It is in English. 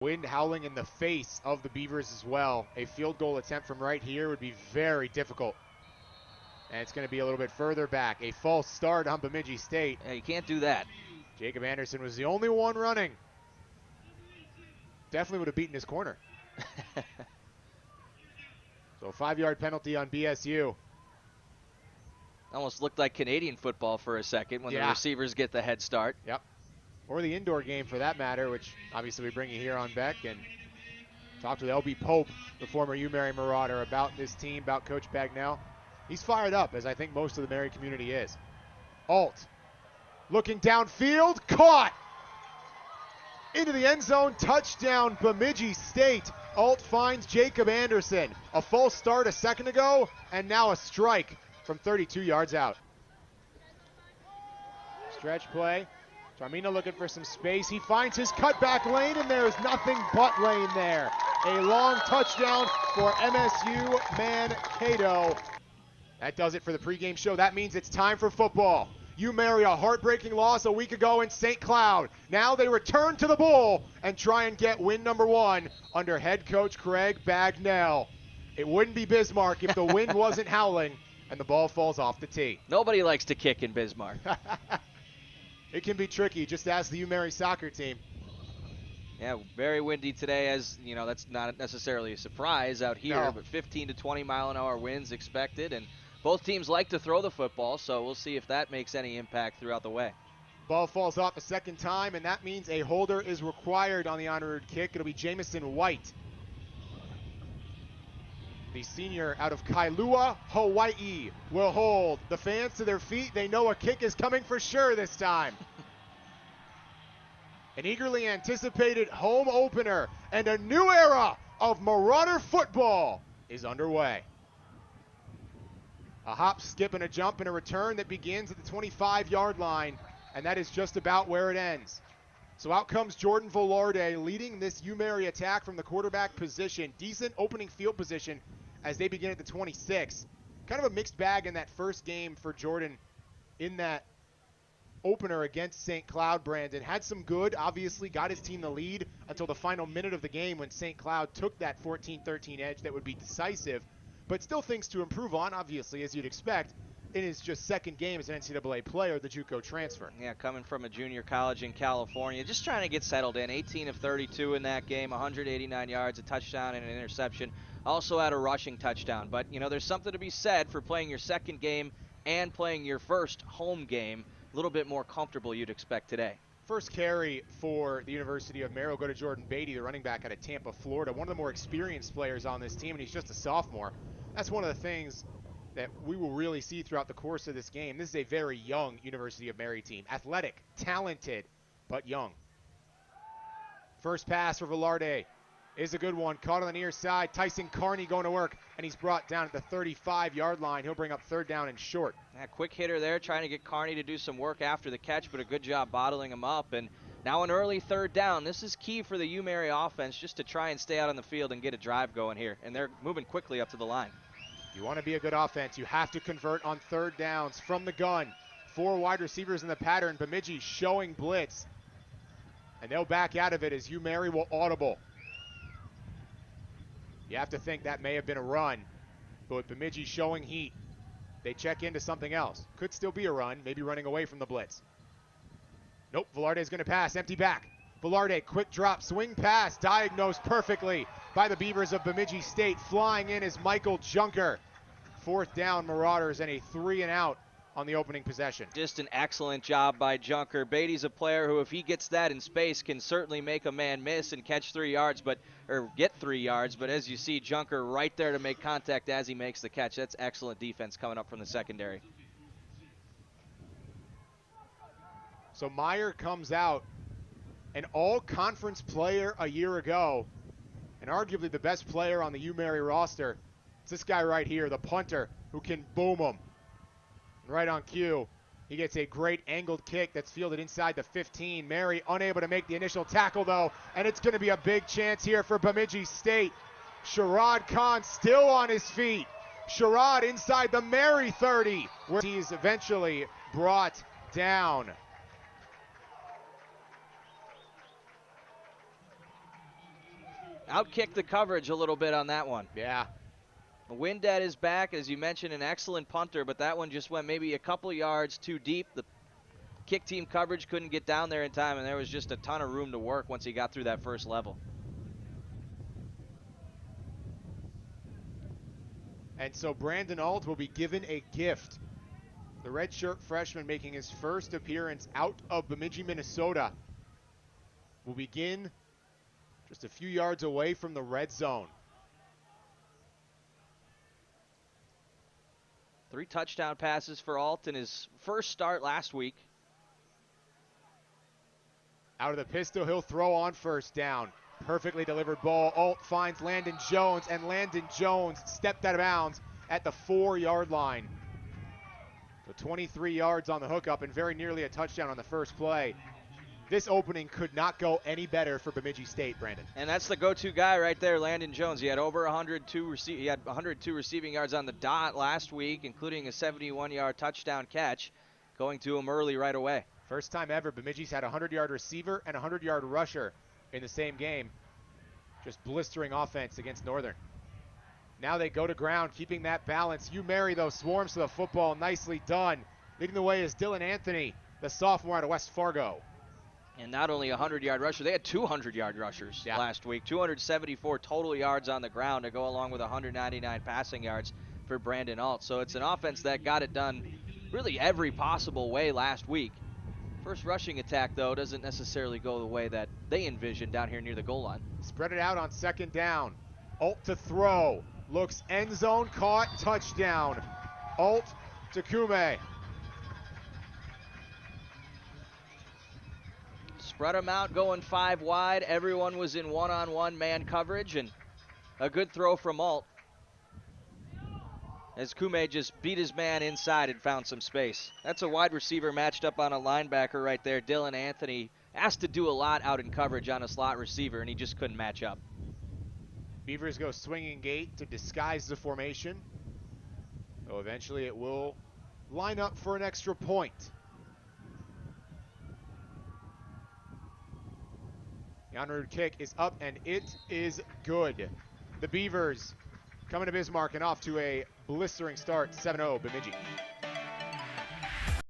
Wind howling in the face of the Beavers as well. A field goal attempt from right here would be very difficult. And it's going to be a little bit further back. A false start on Bemidji State. Yeah, you can't do that. Jacob Anderson was the only one running. Definitely would have beaten his corner. So a 5-yard penalty on BSU. Almost looked like Canadian football for a second when the receivers get the head start. Yep. Or the indoor game for that matter, which obviously we bring you here on Beck and talked with LB Pope, the former UMary Marauder, about this team, about Coach Bagnell. He's fired up, as I think most of the Mary community is. Alt, looking downfield, caught! Into the end zone, touchdown Bemidji State. Alt finds Jacob Anderson. A false start a second ago, and now a strike from 32 yards out. Stretch play. Tarmina looking for some space. He finds his cutback lane, and there is nothing but lane there. A long touchdown for MSU Mankato. That does it for the pregame show. That means it's time for football. UMary, a heartbreaking loss a week ago in St. Cloud. Now they return to the Bowl and try and get win number 1 under head coach Craig Bagnell. It wouldn't be Bismarck if the wind wasn't howling and the ball falls off the tee. Nobody likes to kick in Bismarck. It can be tricky, just ask the UMary soccer team. Yeah, very windy today, as you know, that's not necessarily a surprise out here, No. but 15 to 20 mile an hour winds expected, and both teams like to throw the football, so we'll see if that makes any impact throughout the way. Ball falls off a second time, and that means a holder is required on the honored kick. It'll be Jamison White, the senior out of Kailua, Hawaii, will hold. The fans to their feet. They know a kick is coming for sure this time. An eagerly anticipated home opener and a new era of Marauder football is underway. A hop, skip, and a jump and a return that begins at the 25-yard line, and that is just about where it ends. So out comes Jordan Velarde leading this UMary attack from the quarterback position. Decent opening field position as they begin at the 26. Kind of a mixed bag in that first game for Jordan in that opener against St. Cloud. Brandon had some good, obviously got his team the lead until the final minute of the game when St. Cloud took that 14-13 edge that would be decisive, but still things to improve on, obviously, as you'd expect. In his just second game as an NCAA player, the JUCO transfer. Yeah, coming from a junior college in California, just trying to get settled in. 18 of 32 in that game, 189 yards, a touchdown and an interception. Also had a rushing touchdown. But, you know, there's something to be said for playing your second game and playing your first home game. A little bit more comfortable you'd expect today. First carry for the University of Mary will go to Jordan Beatty, the running back out of Tampa, Florida. One of the more experienced players on this team, and he's just a sophomore. That's one of the things that we will really see throughout the course of this game. This is a very young University of Mary team. Athletic, talented, but young. First pass for Velarde is a good one. Caught on the near side. Tyson Carney going to work, and he's brought down at the 35-yard line. He'll bring up third down and short. Yeah, quick hitter there, trying to get Carney to do some work after the catch, but a good job bottling him up. And now an early third down. This is key for the UMary offense, just to try and stay out on the field and get a drive going here. And they're moving quickly up to the line. You want to be a good offense, you have to convert on third downs from the gun. 4 wide receivers in the pattern. Bemidji showing blitz. And they'll back out of it as UMary will audible. You have to think that may have been a run, but with Bemidji showing heat, they check into something else. Could still be a run, maybe running away from the blitz. Nope, Velarde is going to pass, empty back. Velarde, quick drop, swing pass, diagnosed perfectly by the Beavers of Bemidji State. Flying in is Michael Junker. Fourth down, Marauders, and a 3-and-out on the opening possession. Just an excellent job by Junker. Beatty's a player who, if he gets that in space, can certainly make a man miss and catch 3 yards, or get 3 yards. But as you see, Junker right there to make contact as he makes the catch. That's excellent defense coming up from the secondary. So Meyer comes out, an all-conference player a year ago, and arguably the best player on the UMary roster. It's this guy right here, the punter, who can boom him. Right on cue, he gets a great angled kick that's fielded inside the 15. Mary unable to make the initial tackle, though, and it's going to be a big chance here for Bemidji State. Sherrod Khan still on his feet. Sherrod inside the Mary 30, where he's eventually brought down. Outkicked the coverage a little bit on that one. Yeah. Wind at his back, as you mentioned, an excellent punter, but that one just went maybe a couple yards too deep. The kick team coverage couldn't get down there in time, and there was just a ton of room to work once he got through that first level. And so Brandon Alt will be given a gift. The redshirt freshman making his first appearance out of Bemidji, Minnesota, will begin just a few yards away from the red zone. 3 touchdown passes for Alt in his first start last week. Out of the pistol, he'll throw on first down. Perfectly delivered ball. Alt finds Landon Jones, and Landon Jones stepped out of bounds at the 4-yard line. So 23 yards on the hookup and very nearly a touchdown on the first play. This opening could not go any better for Bemidji State, Brandon. And that's the go-to guy right there, Landon Jones. He had over 102 receiving yards on the dot last week, including a 71-yard touchdown catch, going to him early right away. First time ever Bemidji's had a 100-yard receiver and a 100-yard rusher in the same game. Just blistering offense against Northern. Now they go to ground, keeping that balance. UMary, though, swarms to the football. Nicely done. Leading the way is Dylan Anthony, the sophomore out of West Fargo. And not only a 100-yard rusher, they had 200-yard rushers last week. 274 total yards on the ground to go along with 199 passing yards for Brandon Alt. So it's an offense that got it done really every possible way last week. First rushing attack, though, doesn't necessarily go the way that they envisioned down here near the goal line. Spread it out on second down. Alt to throw. Looks end zone, caught, touchdown. Alt to Kume. Spread them out, going 5 wide. Everyone was in one-on-one man coverage, and a good throw from Alt, as Kume just beat his man inside and found some space. That's a wide receiver matched up on a linebacker right there. Dylan Anthony asked to do a lot out in coverage on a slot receiver, and he just couldn't match up. Beavers go swinging gate to disguise the formation. So eventually it will line up for an extra point. The on-route kick is up, and it is good. The Beavers coming to Bismarck and off to a blistering start, 7-0 Bemidji.